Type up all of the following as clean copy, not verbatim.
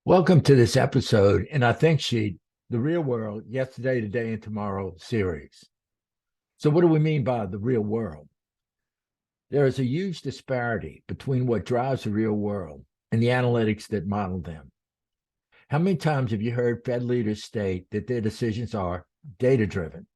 Welcome to this episode in our Think Sheet, the Real World, Yesterday, Today, and Tomorrow series. So, what do we mean by the real world? There is a huge disparity between what drives the real world and the analytics that model them. How many times have you heard Fed leaders state that their decisions are data driven?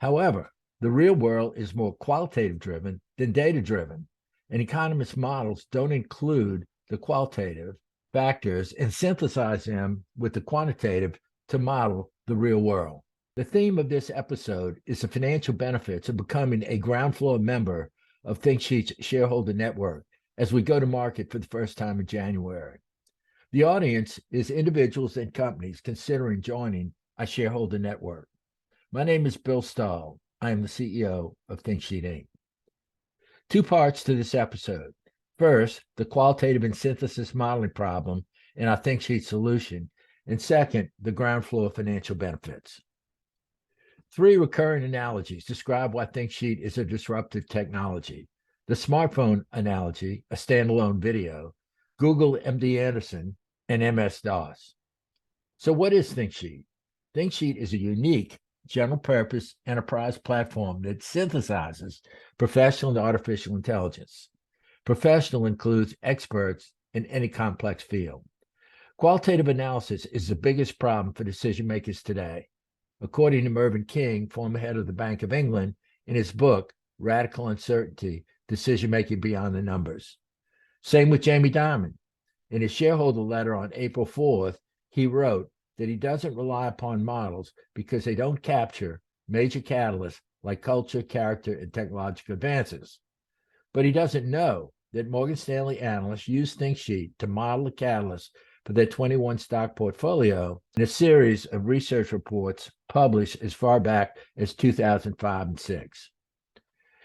However, the real world is more qualitative driven than data driven, and economists' models don't include the qualitative factors and synthesize them with the quantitative to model the real world. The theme of this episode is the financial benefits of becoming a ground floor member of ThinkSheet's shareholder network as we go to market for the first time in January. The audience is individuals and companies considering joining our shareholder network. My name is Bill Stahl. I am the CEO of ThinkSheet Inc. Two parts to this episode. First, the qualitative and synthesis modeling problem in our ThinkSheet solution. And second, the ground floor financial benefits. Three recurring analogies describe why ThinkSheet is a disruptive technology. The smartphone analogy, a standalone video, Google MD Anderson, and MS-DOS. So what is ThinkSheet? ThinkSheet is a unique general purpose enterprise platform that synthesizes professional and artificial intelligence. Professional includes experts in any complex field. Qualitative analysis is the biggest problem for decision makers today, according to Mervyn King, former head of the Bank of England, in his book, Radical Uncertainty, Decision Making Beyond the Numbers. Same with Jamie Dimon. In his shareholder letter on April 4th, he wrote that he doesn't rely upon models because they don't capture major catalysts like culture, character, and technological advances. But he doesn't know that Morgan Stanley analysts use ThinkSheet to model the catalyst for their 21 stock portfolio in a series of research reports published as far back as 2005 and 6.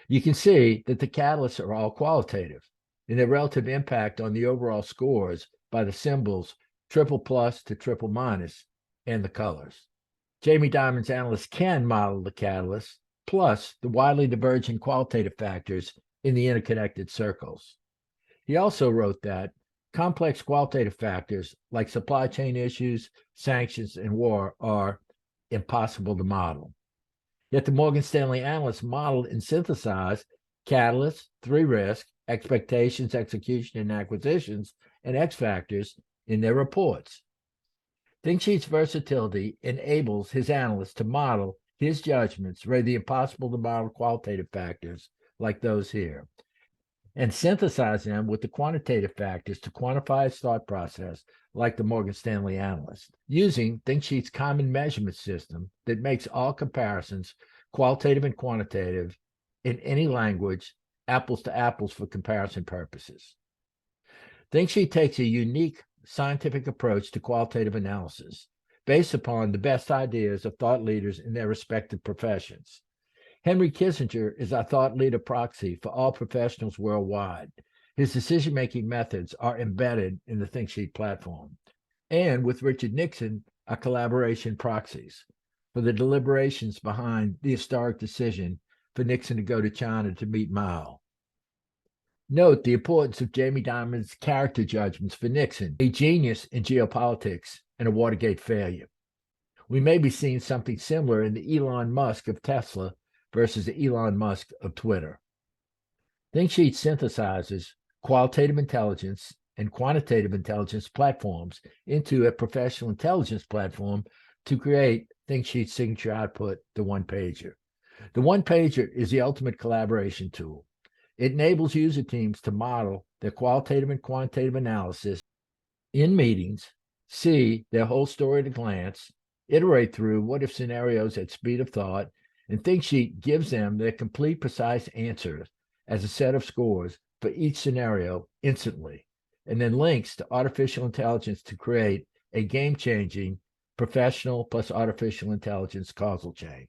You can see that the catalysts are all qualitative in their relative impact on the overall scores by the symbols triple plus to triple minus and the colors. Jamie Dimon's analysts can model the catalysts plus the widely diverging qualitative factors in the interconnected circles. He also wrote that complex qualitative factors like supply chain issues, sanctions, and war are impossible to model. Yet the Morgan Stanley analysts modeled and synthesized catalysts, three risks, expectations, execution, and acquisitions, and X factors in their reports. ThinkSheet's versatility enables his analysts to model his judgments for the impossible to model qualitative factors like those here, and synthesize them with the quantitative factors to quantify his thought process like the Morgan Stanley analyst, using ThinkSheet's common measurement system that makes all comparisons, qualitative and quantitative, in any language, apples to apples for comparison purposes. ThinkSheet takes a unique scientific approach to qualitative analysis based upon the best ideas of thought leaders in their respective professions. Henry Kissinger is our thought leader proxy for all professionals worldwide. His decision-making methods are embedded in the ThinkSheet platform. And with Richard Nixon, our collaboration proxies for the deliberations behind the historic decision for Nixon to go to China to meet Mao. Note the importance of Jamie Dimon's character judgments for Nixon, a genius in geopolitics and a Watergate failure. We may be seeing something similar in the Elon Musk of Tesla versus the Elon Musk of Twitter. ThinkSheet synthesizes qualitative intelligence and quantitative intelligence platforms into a professional intelligence platform to create ThinkSheet's signature output, the one-pager. The one-pager is the ultimate collaboration tool. It enables user teams to model their qualitative and quantitative analysis in meetings, see their whole story at a glance, iterate through what-if scenarios at speed of thought, and ThinkSheet gives them their complete, precise answers as a set of scores for each scenario instantly, and then links to artificial intelligence to create a game-changing professional plus artificial intelligence causal chain.